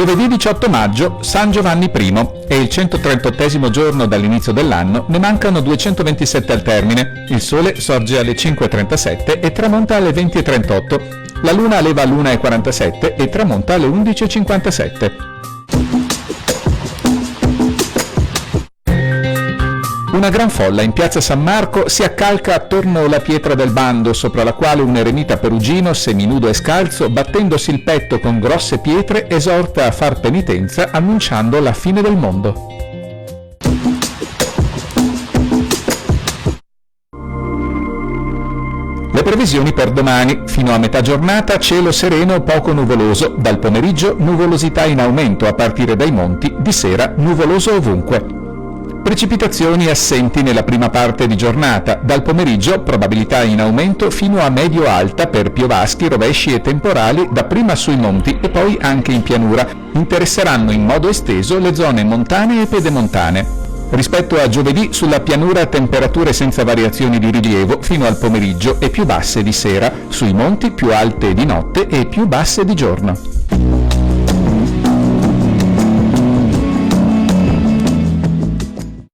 Giovedì 18 maggio, San Giovanni I, è il 138° giorno dall'inizio dell'anno, ne mancano 227 al termine. Il sole sorge alle 5:37 e tramonta alle 20:38. La luna leva all'1:47 e tramonta alle 11:57. Una gran folla in piazza San Marco si accalca attorno alla pietra del bando, sopra la quale un eremita perugino, seminudo e scalzo, battendosi il petto con grosse pietre, esorta a far penitenza annunciando la fine del mondo. Le previsioni per domani: fino a metà giornata cielo sereno poco nuvoloso, dal pomeriggio nuvolosità in aumento a partire dai monti, di sera nuvoloso ovunque. Precipitazioni assenti nella prima parte di giornata, dal pomeriggio probabilità in aumento fino a medio-alta per piovaschi, rovesci e temporali dapprima sui monti e poi anche in pianura. Interesseranno in modo esteso le zone montane e pedemontane. Rispetto a giovedì, sulla pianura temperature senza variazioni di rilievo fino al pomeriggio e più basse di sera, sui monti più alte di notte e più basse di giorno.